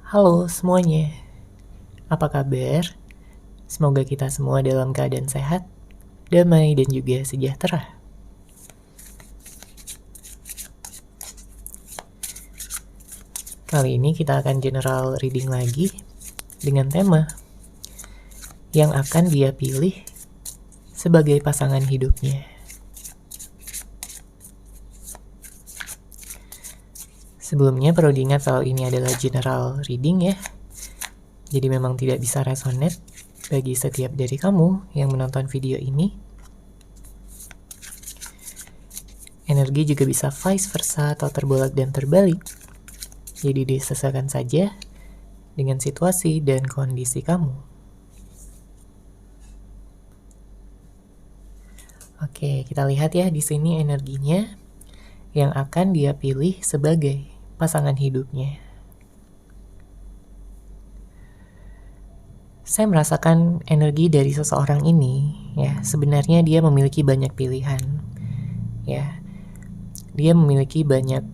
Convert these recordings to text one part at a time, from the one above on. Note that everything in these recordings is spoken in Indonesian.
Halo semuanya, apa kabar? Semoga kita semua dalam keadaan sehat, damai, dan juga sejahtera. Kali ini kita akan general reading lagi dengan tema yang akan dia pilih sebagai pasangan hidupnya. Sebelumnya perlu diingat kalau ini adalah general reading ya, jadi memang tidak bisa resonate bagi setiap dari kamu yang menonton video ini. Energi juga bisa vice versa atau terbolak dan terbalik. Jadi disesuaikan saja dengan situasi dan kondisi kamu. Oke, kita lihat ya di sini energinya yang akan dia pilih sebagai pasangan hidupnya. Saya merasakan energi dari seseorang ini, ya, sebenarnya dia memiliki banyak pilihan. Ya. Dia memiliki banyak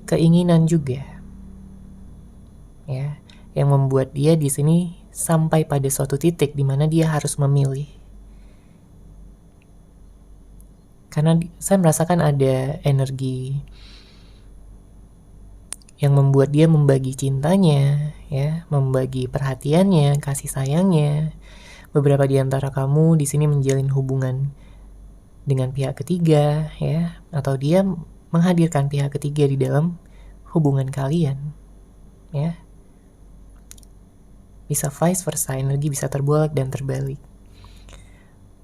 keinginan juga. Ya, yang membuat dia di sini sampai pada suatu titik di mana dia harus memilih. Karena saya merasakan ada energi yang membuat dia membagi cintanya, ya, membagi perhatiannya, kasih sayangnya. Beberapa di antara kamu di sini menjalin hubungan dengan pihak ketiga, ya, atau dia menghadirkan pihak ketiga di dalam hubungan kalian, ya. Bisa vice versa, energi bisa terbolak dan terbalik.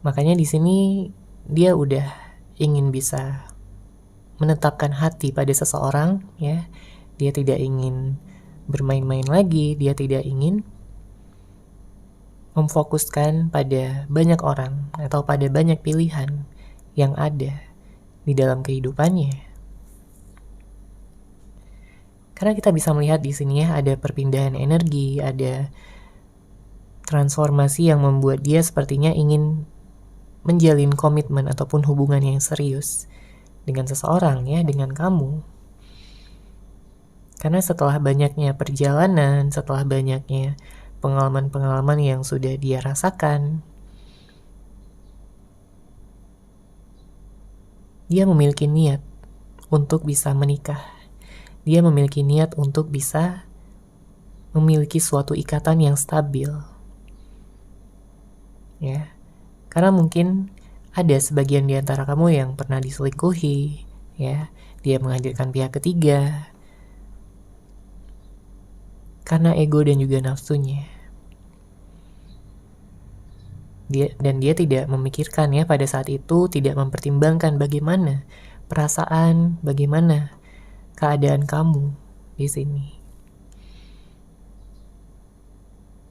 Makanya di sini dia udah ingin bisa menetapkan hati pada seseorang, ya. Dia tidak ingin bermain-main lagi, dia tidak ingin memfokuskan pada banyak orang atau pada banyak pilihan yang ada di dalam kehidupannya. Karena kita bisa melihat di sini ya, ada perpindahan energi, ada transformasi yang membuat dia sepertinya ingin menjalin komitmen ataupun hubungan yang serius dengan seseorang, ya, dengan kamu. Karena setelah banyaknya perjalanan, setelah banyaknya pengalaman-pengalaman yang sudah dia rasakan, dia memiliki niat untuk bisa menikah. Dia memiliki niat untuk bisa memiliki suatu ikatan yang stabil. Ya. Karena mungkin ada sebagian di antara kamu yang pernah diselingkuhi, ya. Dia menghadirkan pihak ketiga karena ego dan juga nafsunya. Dia tidak memikirkan ya pada saat itu, tidak mempertimbangkan bagaimana perasaan, bagaimana keadaan kamu di sini.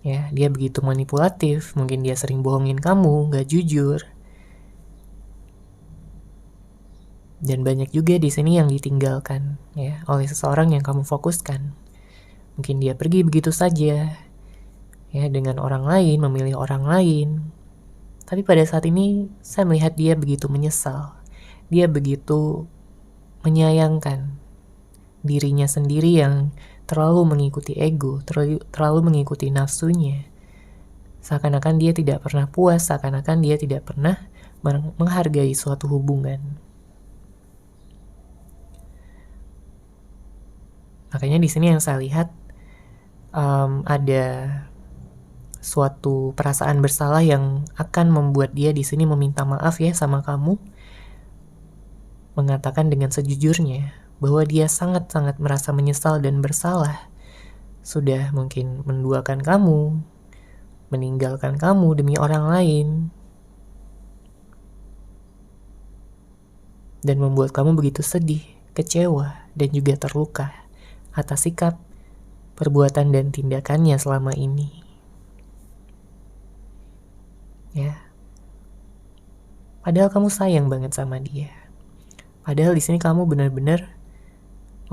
Ya, dia begitu manipulatif, mungkin dia sering bohongin kamu, gak jujur. Dan banyak juga di sini yang ditinggalkan ya oleh seseorang yang kamu fokuskan. Mungkin dia pergi begitu saja, ya, dengan orang lain, memilih orang lain. Tapi pada saat ini, saya melihat dia begitu menyesal. Dia begitu menyayangkan dirinya sendiri yang terlalu mengikuti ego, terlalu mengikuti nafsunya. Seakan-akan dia tidak pernah puas, seakan-akan dia tidak pernah menghargai suatu hubungan. Makanya di sini yang saya lihat, ada suatu perasaan bersalah yang akan membuat dia di sini meminta maaf ya sama kamu, mengatakan dengan sejujurnya bahwa dia sangat-sangat merasa menyesal dan bersalah sudah mungkin menduakan kamu, meninggalkan kamu demi orang lain, dan membuat kamu begitu sedih, kecewa, dan juga terluka atas sikap, perbuatan, dan tindakannya selama ini. Ya. Padahal kamu sayang banget sama dia. Padahal di sini kamu benar-benar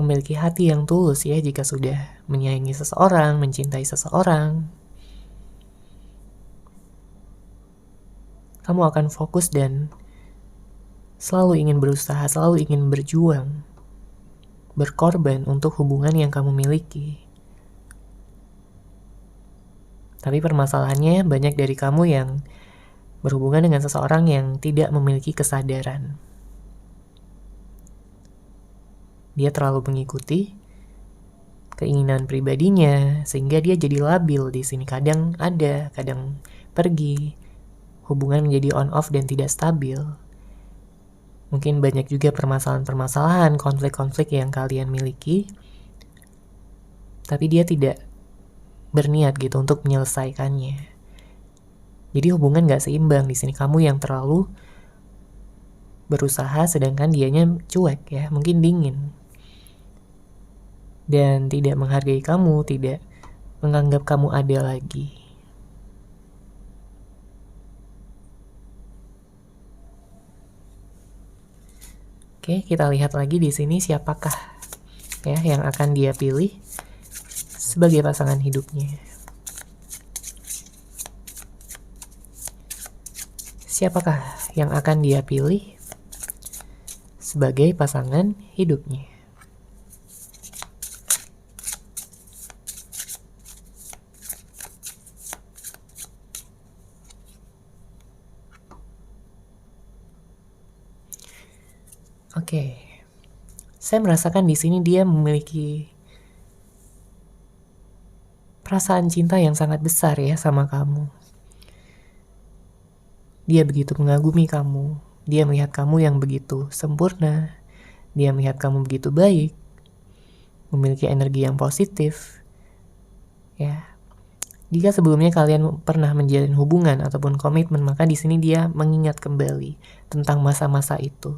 memiliki hati yang tulus ya jika sudah menyayangi seseorang, mencintai seseorang. Kamu akan fokus dan selalu ingin berusaha, selalu ingin berjuang, berkorban untuk hubungan yang kamu miliki. Tapi permasalahannya banyak dari kamu yang berhubungan dengan seseorang yang tidak memiliki kesadaran. Dia terlalu mengikuti keinginan pribadinya sehingga dia jadi labil di sini. Kadang ada, kadang pergi. Hubungan menjadi on off dan tidak stabil. Mungkin banyak juga permasalahan-permasalahan, konflik-konflik yang kalian miliki. Tapi dia tidak berniat gitu untuk menyelesaikannya. Jadi hubungan gak seimbang di sini. Kamu yang terlalu berusaha sedangkan dianya cuek ya, mungkin dingin. Dan tidak menghargai kamu, tidak menganggap kamu ada lagi. Oke, kita lihat lagi di sini siapakah ya yang akan dia pilih sebagai pasangan hidupnya. Siapakah yang akan dia pilih sebagai pasangan hidupnya? Oke, saya merasakan di sini dia memiliki perasaan cinta yang sangat besar ya sama kamu. Dia begitu mengagumi kamu. Dia melihat kamu yang begitu sempurna. Dia melihat kamu begitu baik, memiliki energi yang positif. Ya, jika sebelumnya kalian pernah menjalin hubungan ataupun komitmen, maka di sini dia mengingat kembali tentang masa-masa itu.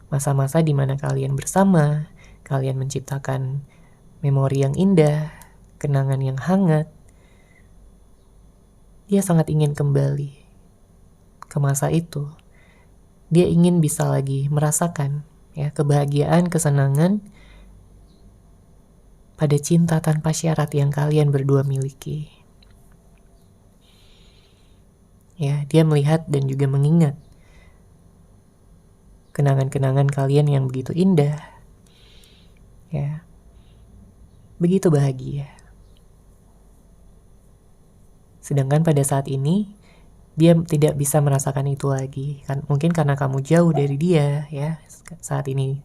Masa-masa di mana kalian bersama, kalian menciptakan memori yang indah, kenangan yang hangat. Dia sangat ingin kembali ke masa itu. Dia ingin bisa lagi merasakan ya kebahagiaan, kesenangan pada cinta tanpa syarat yang kalian berdua miliki. Ya, dia melihat dan juga mengingat kenangan-kenangan kalian yang begitu indah. Ya. Begitu bahagia. Sedangkan pada saat ini dia tidak bisa merasakan itu lagi. Mungkin karena kamu jauh dari dia ya. Saat ini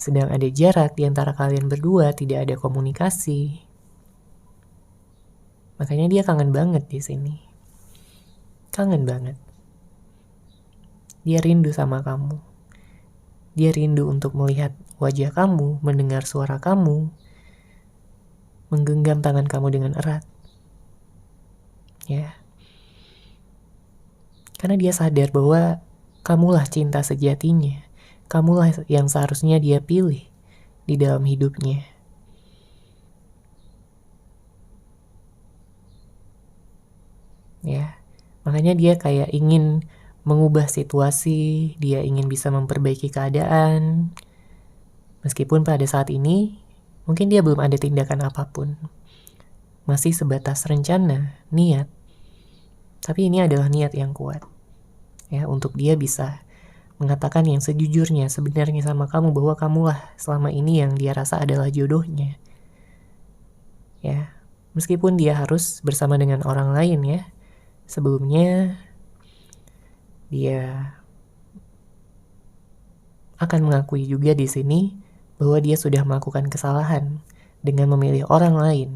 sedang ada jarak di antara kalian berdua, tidak ada komunikasi. Makanya dia kangen banget di sini. Kangen banget. Dia rindu sama kamu. Dia rindu untuk melihat wajah kamu, mendengar suara kamu, menggenggam tangan kamu dengan erat. Ya. Karena dia sadar bahwa kamulah cinta sejatinya. Kamulah yang seharusnya dia pilih di dalam hidupnya. Ya. Makanya dia kayak ingin mengubah situasi, dia ingin bisa memperbaiki keadaan. Meskipun pada saat ini, mungkin dia belum ada tindakan apapun. Masih sebatas rencana, niat. Tapi ini adalah niat yang kuat. Ya, untuk dia bisa mengatakan yang sejujurnya, sebenarnya sama kamu, bahwa kamulah selama ini yang dia rasa adalah jodohnya. Ya, meskipun dia harus bersama dengan orang lain ya. Sebelumnya dia akan mengakui juga di sini bahwa dia sudah melakukan kesalahan dengan memilih orang lain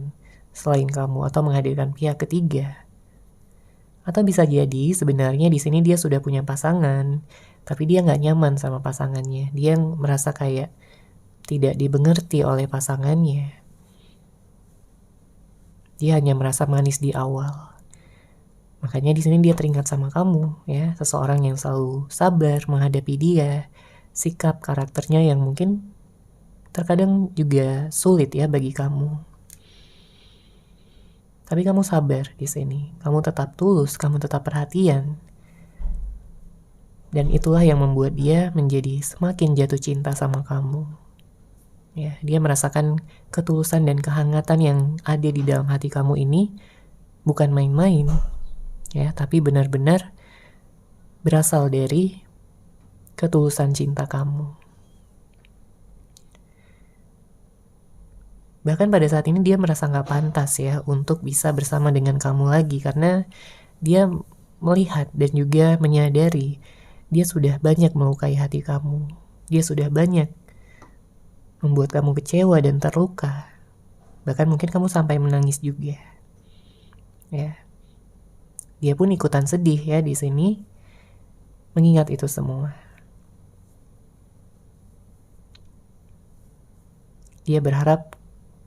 selain kamu atau menghadirkan pihak ketiga. Atau bisa jadi sebenarnya di sini dia sudah punya pasangan, tapi dia nggak nyaman sama pasangannya. Dia merasa kayak tidak dimengerti oleh pasangannya. Dia hanya merasa manis di awal. Makanya di sini dia teringat sama kamu, ya, seseorang yang selalu sabar menghadapi dia, sikap karakternya yang mungkin terkadang juga sulit ya bagi kamu. Tapi kamu sabar di sini, kamu tetap tulus, kamu tetap perhatian, dan itulah yang membuat dia menjadi semakin jatuh cinta sama kamu. Ya, dia merasakan ketulusan dan kehangatan yang ada di dalam hati kamu ini bukan main-main. Ya, tapi benar-benar berasal dari ketulusan cinta kamu. Bahkan pada saat ini dia merasa gak pantas ya untuk bisa bersama dengan kamu lagi, karena dia melihat dan juga menyadari dia sudah banyak melukai hati kamu. Dia sudah banyak membuat kamu kecewa dan terluka. Bahkan mungkin kamu sampai menangis juga. Ya. Dia pun ikutan sedih ya di sini mengingat itu semua. Dia berharap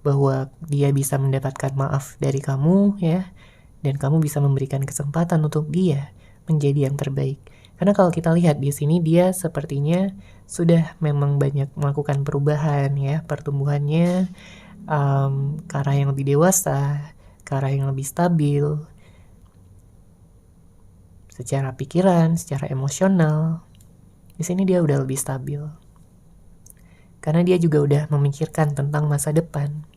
bahwa dia bisa mendapatkan maaf dari kamu ya, dan kamu bisa memberikan kesempatan untuk dia menjadi yang terbaik. Karena kalau kita lihat di sini dia sepertinya sudah memang banyak melakukan perubahan ya, pertumbuhannya ke arah yang lebih dewasa, ke arah yang lebih stabil, secara pikiran, secara emosional. Di sini dia udah lebih stabil. Karena dia juga udah memikirkan tentang masa depan.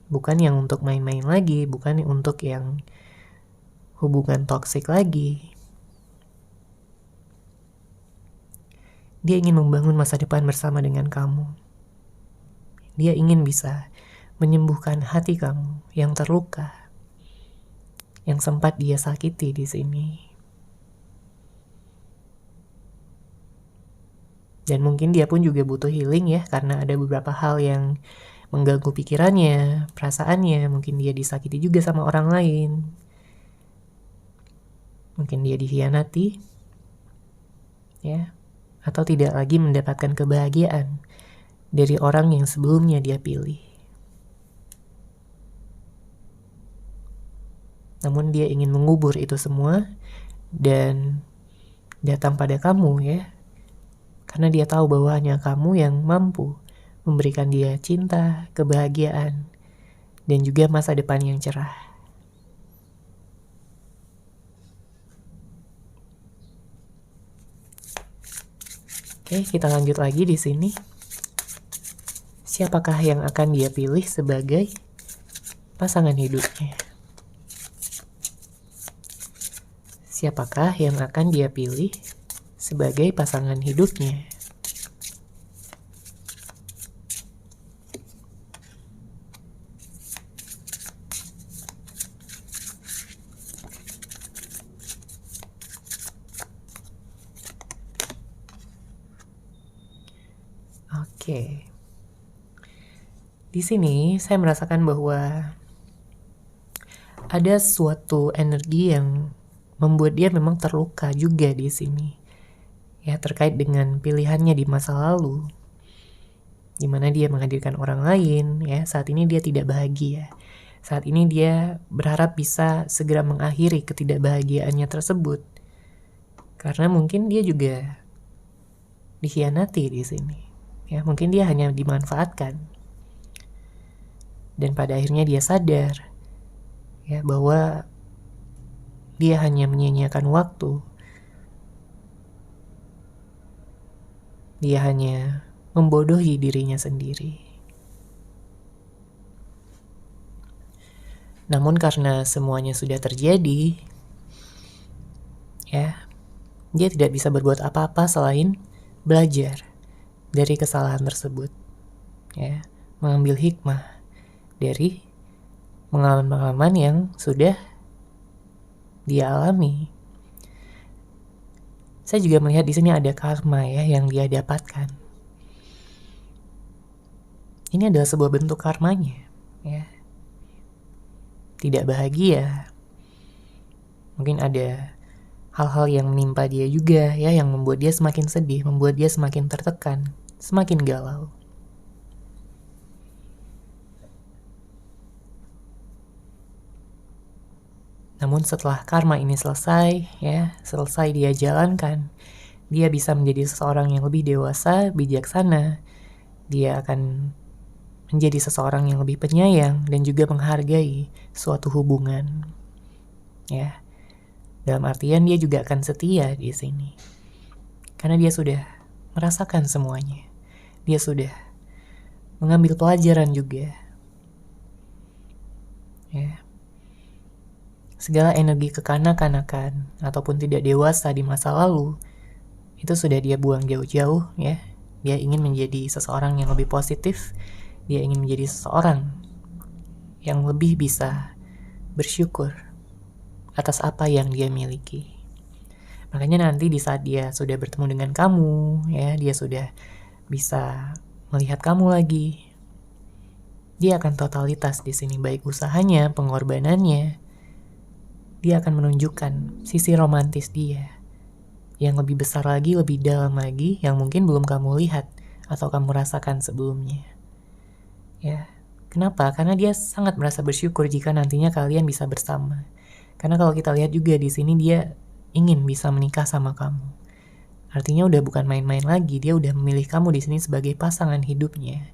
Bukan yang untuk main-main lagi, bukan untuk yang hubungan toksik lagi. Dia ingin membangun masa depan bersama dengan kamu. Dia ingin bisa menyembuhkan hati kamu yang terluka, yang sempat dia sakiti di sini. Dan mungkin dia pun juga butuh healing ya, karena ada beberapa hal yang mengganggu pikirannya, perasaannya. Mungkin dia disakiti juga sama orang lain. Mungkin dia dikhianati, ya, atau tidak lagi mendapatkan kebahagiaan dari orang yang sebelumnya dia pilih. Namun dia ingin mengubur itu semua dan datang pada kamu ya, karena dia tahu bahwa hanya kamu yang mampu memberikan dia cinta, kebahagiaan, dan juga masa depan yang cerah. Oke, kita lanjut lagi di sini. Siapakah yang akan dia pilih sebagai pasangan hidupnya? Siapakah yang akan dia pilih sebagai pasangan hidupnya? Oke. Di sini saya merasakan bahwa ada suatu energi yang membuat dia memang terluka juga di sini. Ya, terkait dengan pilihannya di masa lalu. Di mana dia menghadirkan orang lain, ya. Saat ini dia tidak bahagia. Saat ini dia berharap bisa segera mengakhiri ketidakbahagiaannya tersebut. Karena mungkin dia juga dikhianati di sini. Ya, mungkin dia hanya dimanfaatkan. Dan pada akhirnya dia sadar ya bahwa dia hanya menyia-nyiakan waktu. Dia hanya membodohi dirinya sendiri. Namun karena semuanya sudah terjadi, ya, dia tidak bisa berbuat apa-apa selain belajar dari kesalahan tersebut. Ya, mengambil hikmah dari pengalaman-pengalaman yang sudah dia alami. Saya juga melihat di sini ada karma ya yang dia dapatkan. Ini adalah sebuah bentuk karmanya, ya. Tidak bahagia. Mungkin ada hal-hal yang menimpa dia juga ya, yang membuat dia semakin sedih, membuat dia semakin tertekan, semakin galau. Namun setelah karma ini selesai, ya, selesai dia jalankan, dia bisa menjadi seseorang yang lebih dewasa, bijaksana. Dia akan menjadi seseorang yang lebih penyayang dan juga menghargai suatu hubungan. Ya, dalam artian dia juga akan setia di sini. Karena dia sudah merasakan semuanya. Dia sudah mengambil pelajaran juga. Ya. Segala energi kekanak-kanakan ataupun tidak dewasa di masa lalu itu sudah dia buang jauh-jauh ya. Dia ingin menjadi seseorang yang lebih positif, Dia ingin menjadi seseorang yang lebih bisa bersyukur atas apa yang dia miliki. Makanya nanti di saat dia sudah bertemu dengan kamu, ya, dia sudah bisa melihat kamu lagi, dia akan totalitas di sini, baik usahanya, pengorbanannya. Dia akan menunjukkan sisi romantis dia yang lebih besar lagi, lebih dalam lagi, yang mungkin belum kamu lihat atau kamu rasakan sebelumnya. Ya, kenapa? Karena dia sangat merasa bersyukur jika nantinya kalian bisa bersama. Karena kalau kita lihat juga di sini dia ingin bisa menikah sama kamu. Artinya udah bukan main-main lagi, dia udah memilih kamu di sini sebagai pasangan hidupnya.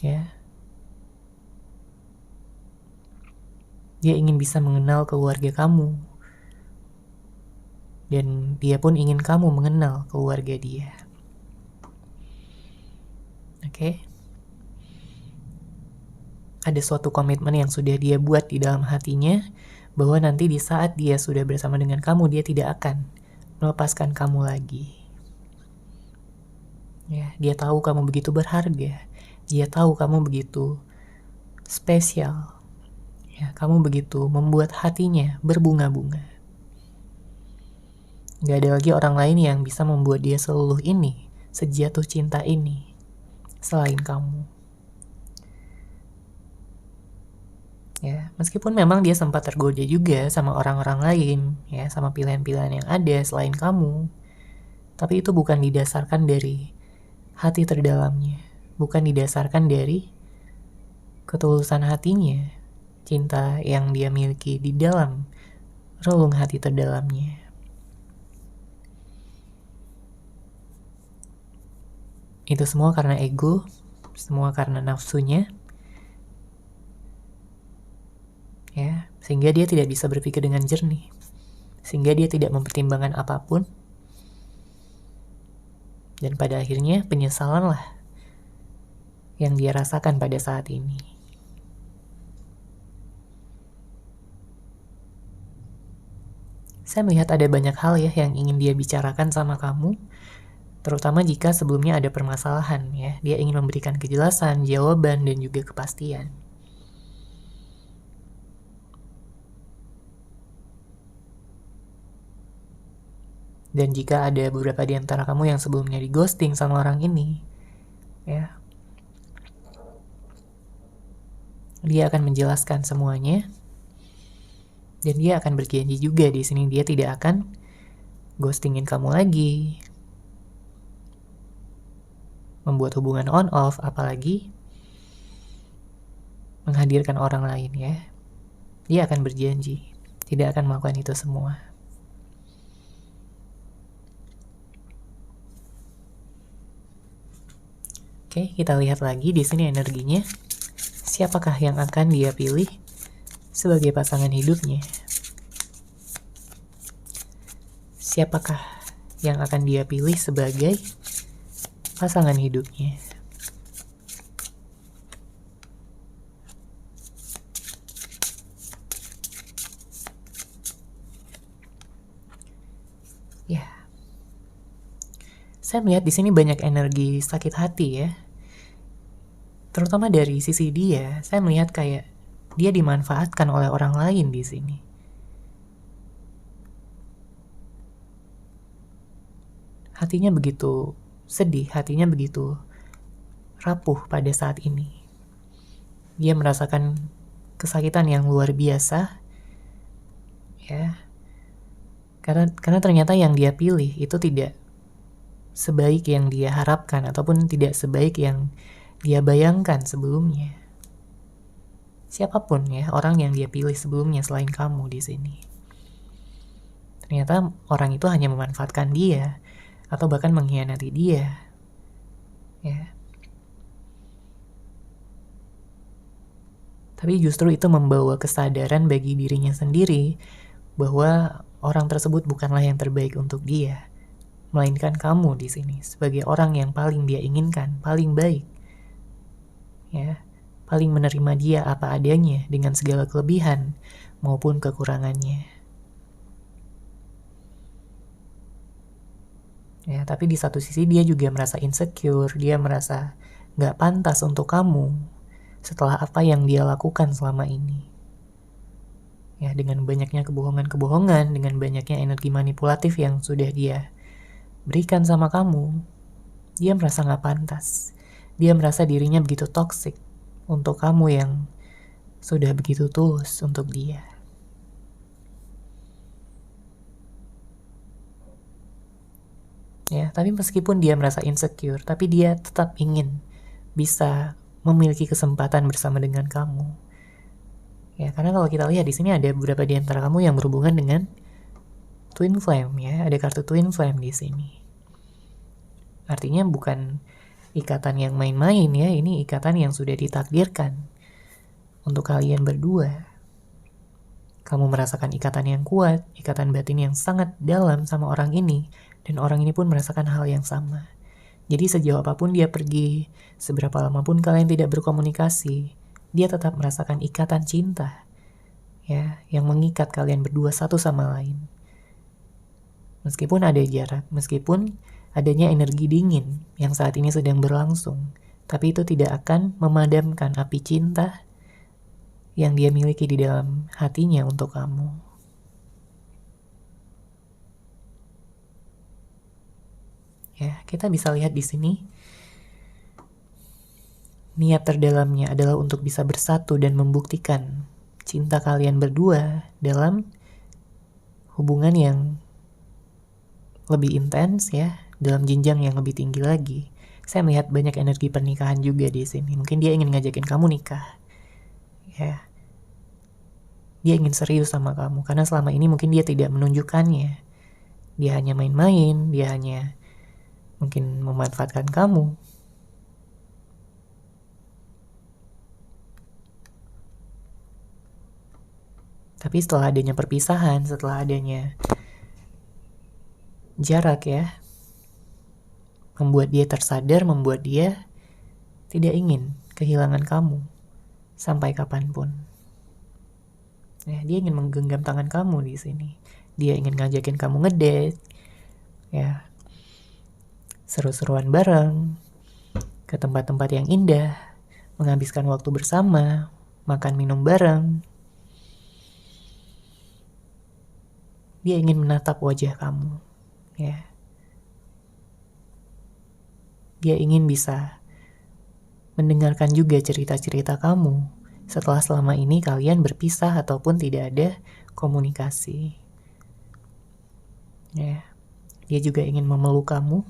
Ya. Dia ingin bisa mengenal keluarga kamu. Dan dia pun ingin kamu mengenal keluarga dia. Oke? Ada suatu komitmen yang sudah dia buat di dalam hatinya, bahwa nanti di saat dia sudah bersama dengan kamu, dia tidak akan melepaskan kamu lagi. Ya, dia tahu kamu begitu berharga. Dia tahu kamu begitu spesial. Ya, kamu begitu membuat hatinya berbunga-bunga. Gak ada lagi orang lain yang bisa membuat dia seluluh ini, sejatuh cinta ini, selain kamu. Ya, meskipun memang dia sempat tergoda juga sama orang-orang lain, ya, sama pilihan-pilihan yang ada selain kamu, tapi itu bukan didasarkan dari hati terdalamnya, bukan didasarkan dari ketulusan hatinya, cinta yang dia miliki di dalam relung hati terdalamnya. Itu semua karena ego, semua karena nafsunya, ya, sehingga dia tidak bisa berpikir dengan jernih, sehingga dia tidak mempertimbangkan apapun, dan pada akhirnya penyesalanlah yang dia rasakan pada saat ini. Saya melihat ada banyak hal ya yang ingin dia bicarakan sama kamu, terutama jika sebelumnya ada permasalahan, ya. Dia ingin memberikan kejelasan, jawaban, dan juga kepastian. Dan jika ada beberapa di antara kamu yang sebelumnya di ghosting sama orang ini, ya, dia akan menjelaskan semuanya, dan dia akan berjanji juga di sini dia tidak akan ghostingin kamu lagi, membuat hubungan on off, apalagi menghadirkan orang lain, ya. Dia akan berjanji tidak akan melakukan itu semua. Oke, kita lihat lagi di sini energinya. Siapakah yang akan dia pilih sebagai pasangan hidupnya? Siapakah yang akan dia pilih sebagai pasangan hidupnya? Ya. Saya melihat di sini banyak energi sakit hati ya. Terutama dari sisi dia, saya melihat kayak dia dimanfaatkan oleh orang lain di sini. Hatinya begitu sedih, hatinya begitu rapuh pada saat ini. Dia merasakan kesakitan yang luar biasa, ya. Karena ternyata yang dia pilih itu tidak sebaik yang dia harapkan ataupun tidak sebaik yang dia bayangkan sebelumnya. Siapapun ya orang yang dia pilih sebelumnya selain kamu di sini. Ternyata orang itu hanya memanfaatkan dia atau bahkan mengkhianati dia. Ya. Tapi justru itu membawa kesadaran bagi dirinya sendiri bahwa orang tersebut bukanlah yang terbaik untuk dia, melainkan kamu di sini sebagai orang yang paling dia inginkan, paling baik, ya, paling menerima dia apa adanya dengan segala kelebihan maupun kekurangannya. Ya, tapi di satu sisi dia juga merasa insecure, dia merasa gak pantas untuk kamu setelah apa yang dia lakukan selama ini. Ya, dengan banyaknya kebohongan-kebohongan, dengan banyaknya energi manipulatif yang sudah dia berikan sama kamu, dia merasa gak pantas. Dia merasa dirinya begitu toksik untuk kamu yang sudah begitu tulus untuk dia. Ya, tapi meskipun dia merasa insecure, tapi dia tetap ingin bisa memiliki kesempatan bersama dengan kamu. Ya, karena kalau kita lihat di sini ada beberapa di antara kamu yang berhubungan dengan twin flame, ya, ada kartu twin flame di sini. Artinya bukan ikatan yang main-main, ya, ini ikatan yang sudah ditakdirkan untuk kalian berdua. Kamu merasakan ikatan yang kuat, ikatan batin yang sangat dalam sama orang ini, dan orang ini pun merasakan hal yang sama. Jadi sejauh apapun dia pergi, seberapa lama pun kalian tidak berkomunikasi, dia tetap merasakan ikatan cinta, ya, yang mengikat kalian berdua satu sama lain. Meskipun ada jarak, meskipun adanya energi dingin yang saat ini sedang berlangsung, tapi itu tidak akan memadamkan api cinta yang dia miliki di dalam hatinya untuk kamu. Ya, kita bisa lihat di sini niat terdalamnya adalah untuk bisa bersatu dan membuktikan cinta kalian berdua dalam hubungan yang lebih intens, ya, dalam jenjang yang lebih tinggi lagi. Saya melihat banyak energi pernikahan juga di sini. Mungkin dia ingin ngajakin kamu nikah, ya. Dia ingin serius sama kamu karena selama ini mungkin dia tidak menunjukkannya. Dia hanya main-main, dia hanya mungkin memanfaatkan kamu. Tapi setelah adanya perpisahan, setelah adanya jarak, ya, membuat dia tersadar, membuat dia tidak ingin kehilangan kamu sampai kapanpun. Ya, dia ingin menggenggam tangan kamu di sini. Dia ingin ngajakin kamu ngedate, ya, seru-seruan bareng, ke tempat-tempat yang indah, menghabiskan waktu bersama, makan minum bareng. Dia ingin menatap wajah kamu, ya. Dia ingin bisa mendengarkan juga cerita-cerita kamu setelah selama ini kalian berpisah ataupun tidak ada komunikasi. Ya, dia juga ingin memeluk kamu.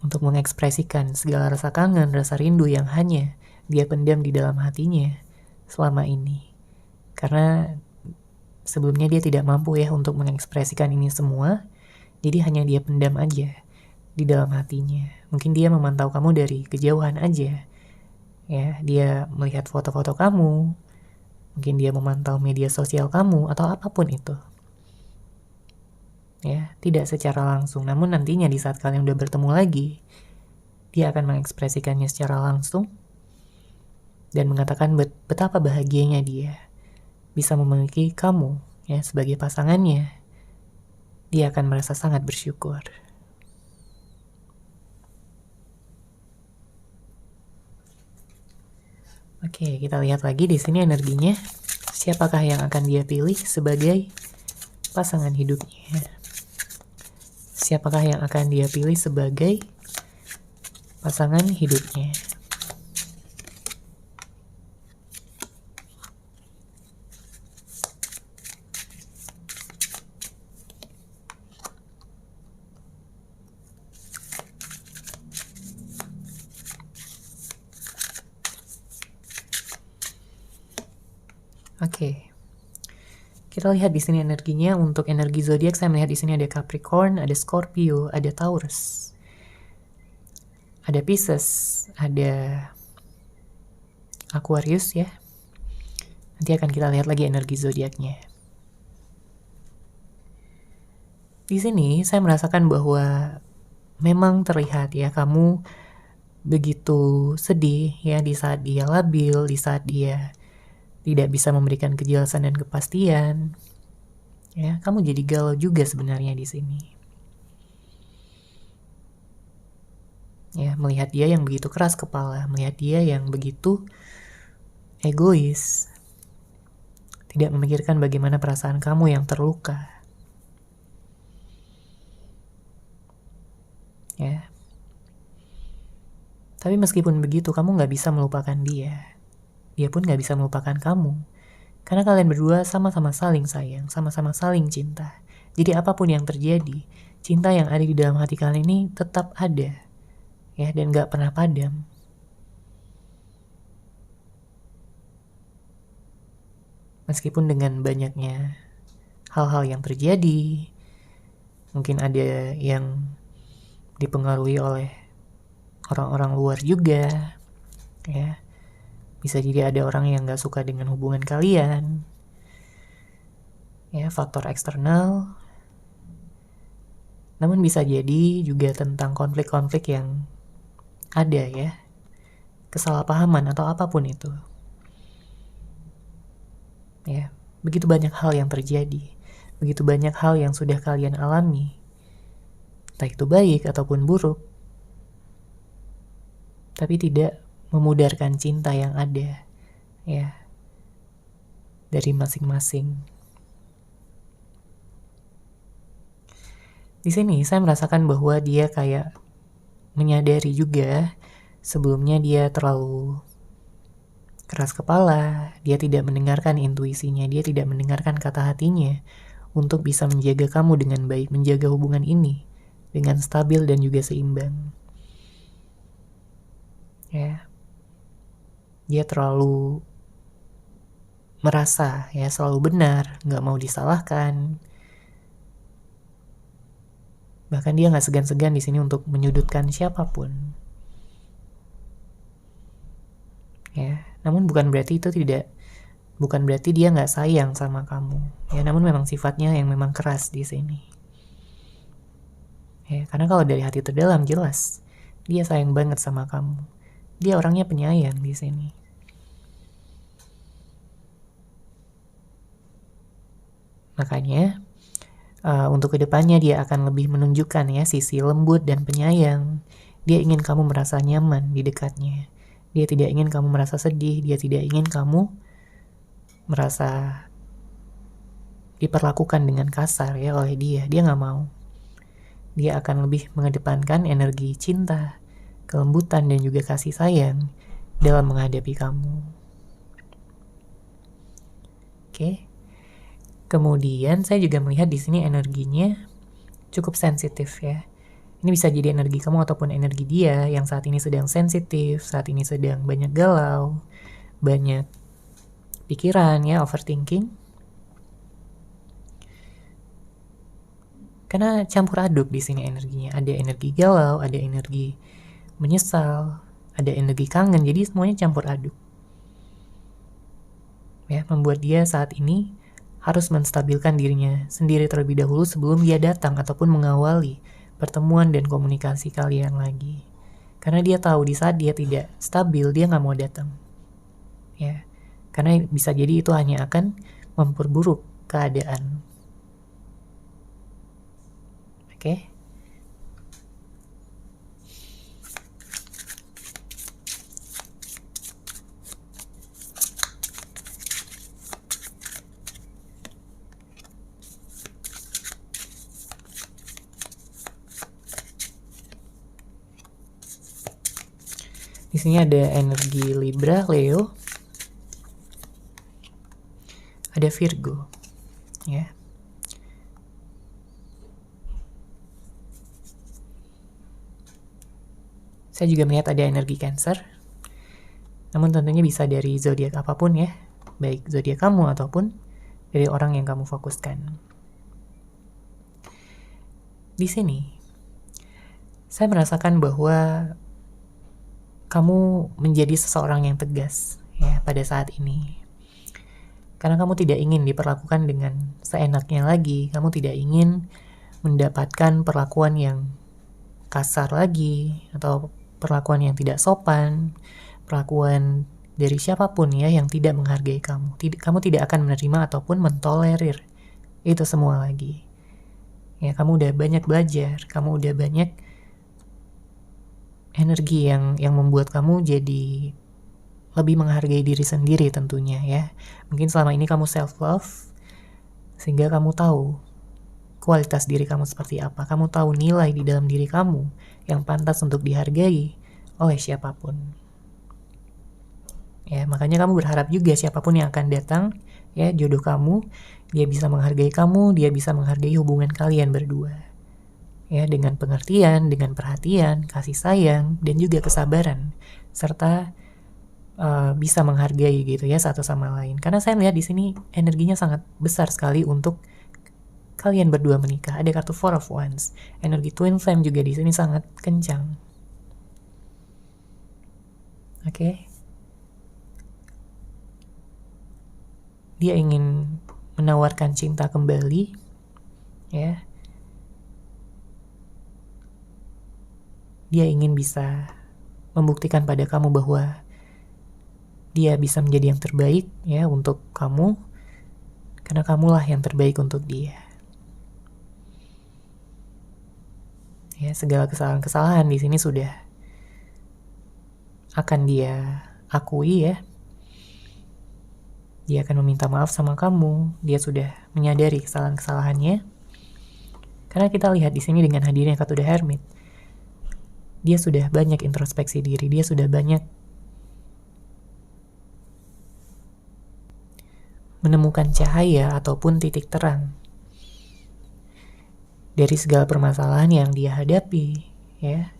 Untuk mengekspresikan segala rasa kangen, rasa rindu yang hanya dia pendam di dalam hatinya selama ini. Karena sebelumnya dia tidak mampu, ya, untuk mengekspresikan ini semua. Jadi hanya dia pendam aja di dalam hatinya. Mungkin dia memantau kamu dari kejauhan aja. Ya, dia melihat foto-foto kamu. Mungkin dia memantau media sosial kamu atau apapun itu. Ya, tidak secara langsung. Namun nantinya di saat kalian udah bertemu lagi, dia akan mengekspresikannya secara langsung dan mengatakan betapa bahagianya dia bisa memiliki kamu, ya, sebagai pasangannya. Dia akan merasa sangat bersyukur. Oke, kita lihat lagi di sini energinya. Siapakah yang akan dia pilih sebagai pasangan hidupnya? Siapakah yang akan dia pilih sebagai pasangan hidupnya? Oke. Kita lihat di sini energinya. Untuk energi zodiak saya melihat di sini ada Capricorn, ada Scorpio, ada Taurus, ada Pisces, ada Aquarius, ya. Nanti akan kita lihat lagi energi zodiaknya. Di sini saya merasakan bahwa memang terlihat, ya, kamu begitu sedih, ya, di saat dia labil, di saat dia tidak bisa memberikan kejelasan dan kepastian. Ya, kamu jadi galau juga sebenarnya di sini. Ya, melihat dia yang begitu keras kepala, melihat dia yang begitu egois, tidak memikirkan bagaimana perasaan kamu yang terluka. Ya. Tapi meskipun begitu, kamu gak bisa melupakan dia. Dia pun gak bisa melupakan kamu. Karena kalian berdua sama-sama saling sayang, sama-sama saling cinta. Jadi apapun yang terjadi, cinta yang ada di dalam hati kalian ini tetap ada. Ya, dan gak pernah padam. Meskipun dengan banyaknya hal-hal yang terjadi, mungkin ada yang dipengaruhi oleh orang-orang luar juga, ya. Bisa jadi ada orang yang gak suka dengan hubungan kalian, ya, faktor eksternal. Namun bisa jadi juga tentang konflik-konflik yang ada, ya, kesalahpahaman atau apapun itu. Ya, begitu banyak hal yang terjadi, begitu banyak hal yang sudah kalian alami, entah itu baik ataupun buruk, tapi tidak memudarkan cinta yang ada, ya, dari masing-masing. Di sini saya merasakan bahwa dia kayak menyadari juga sebelumnya dia terlalu keras kepala, dia tidak mendengarkan intuisinya, dia tidak mendengarkan kata hatinya untuk bisa menjaga kamu dengan baik, menjaga hubungan ini dengan stabil dan juga seimbang. Ya, dia terlalu merasa ya selalu benar, nggak mau disalahkan. Bahkan dia nggak segan-segan di sini untuk menyudutkan siapapun. Ya, namun bukan berarti dia nggak sayang sama kamu. Ya, namun memang sifatnya yang memang keras di sini. Ya, karena kalau dari hati terdalam jelas dia sayang banget sama kamu. Dia orangnya penyayang di sini. Makanya untuk kedepannya dia akan lebih menunjukkan ya sisi lembut dan penyayang. Dia ingin kamu merasa nyaman di dekatnya. Dia tidak ingin kamu merasa sedih. Dia tidak ingin kamu merasa diperlakukan dengan kasar ya oleh dia. Dia nggak mau. Dia akan lebih mengedepankan energi cinta, kelembutan dan juga kasih sayang dalam menghadapi kamu. Oke. Kemudian saya juga melihat di sini energinya cukup sensitif ya. Ini bisa jadi energi kamu ataupun energi dia yang saat ini sedang sensitif, saat ini sedang banyak galau, banyak pikiran ya, overthinking. Karena campur aduk di sini energinya. Ada energi galau, ada energi menyesal, ada energi kangen. Jadi semuanya campur aduk. Ya, membuat dia saat ini harus menstabilkan dirinya sendiri terlebih dahulu sebelum dia datang ataupun mengawali pertemuan dan komunikasi kalian lagi. Karena dia tahu di saat dia tidak stabil, dia nggak mau datang. Ya, karena bisa jadi itu hanya akan memperburuk keadaan. Oke. Di sini ada energi Libra, Leo, ada Virgo, ya. Saya juga melihat ada energi Cancer. Namun tentunya bisa dari zodiak apapun ya, baik zodiak kamu ataupun dari orang yang kamu fokuskan. Di sini saya merasakan bahwa kamu menjadi seseorang yang tegas ya pada saat ini. Karena kamu tidak ingin diperlakukan dengan seenaknya lagi, kamu tidak ingin mendapatkan perlakuan yang kasar lagi atau perlakuan yang tidak sopan, perlakuan dari siapapun ya yang tidak menghargai kamu. Kamu tidak akan menerima ataupun mentolerir itu semua lagi. Ya, kamu udah banyak belajar, kamu udah banyak energi yang membuat kamu jadi lebih menghargai diri sendiri tentunya ya. Mungkin selama ini kamu self love sehingga kamu tahu kualitas diri kamu seperti apa. Kamu tahu nilai di dalam diri kamu yang pantas untuk dihargai oleh siapapun. Ya, makanya kamu berharap juga siapapun yang akan datang, ya, jodoh kamu, dia bisa menghargai kamu, dia bisa menghargai hubungan kalian berdua. Ya, dengan pengertian, dengan perhatian, kasih sayang, dan juga kesabaran, serta bisa menghargai gitu ya satu sama lain. Karena saya lihat di sini energinya sangat besar sekali untuk kalian berdua menikah. Ada kartu Four of Wands, energi Twin Flame juga di sini sangat kencang. Oke. Dia ingin menawarkan cinta kembali, ya. Dia ingin bisa membuktikan pada kamu bahwa dia bisa menjadi yang terbaik ya untuk kamu, karena kamulah yang terbaik untuk dia. Ya, segala kesalahan-kesalahan di sini sudah akan dia akui ya. Dia akan meminta maaf sama kamu. Dia sudah menyadari kesalahan-kesalahannya. Karena kita lihat di sini dengan hadirnya kartu The Hermit, dia sudah banyak introspeksi diri, dia sudah banyak menemukan cahaya ataupun titik terang dari segala permasalahan yang dia hadapi, ya.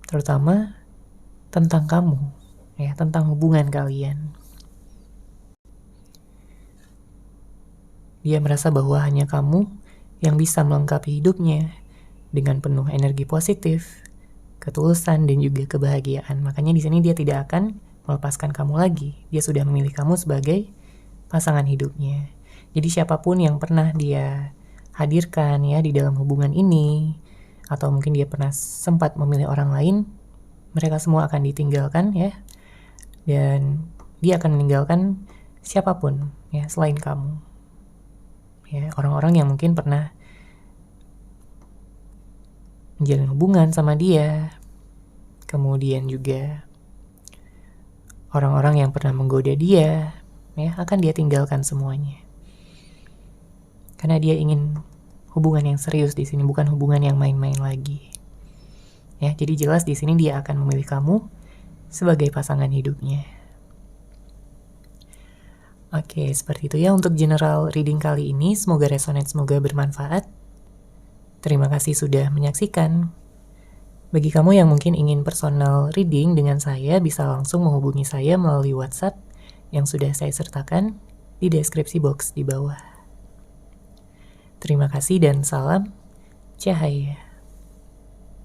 Terutama tentang kamu, ya, tentang hubungan kalian. Dia merasa bahwa hanya kamu yang bisa melengkapi hidupnya dengan penuh energi positif, ketulusan, dan juga kebahagiaan. Makanya di sini dia tidak akan melepaskan kamu lagi. Dia sudah memilih kamu sebagai pasangan hidupnya. Jadi siapapun yang pernah dia hadirkan ya di dalam hubungan ini, atau mungkin dia pernah sempat memilih orang lain, mereka semua akan ditinggalkan ya. Dan dia akan meninggalkan siapapun ya selain kamu. Ya, orang-orang yang mungkin pernah menjalin hubungan sama dia, kemudian juga orang-orang yang pernah menggoda dia, ya, akan dia tinggalkan semuanya. Karena dia ingin hubungan yang serius di sini, bukan hubungan yang main-main lagi. Ya, jadi jelas di sini dia akan memilih kamu sebagai pasangan hidupnya. Oke, seperti itu ya untuk general reading kali ini. Semoga resonate, semoga bermanfaat. Terima kasih sudah menyaksikan. Bagi kamu yang mungkin ingin personal reading dengan saya, bisa langsung menghubungi saya melalui WhatsApp yang sudah saya sertakan di deskripsi box di bawah. Terima kasih dan salam cahaya.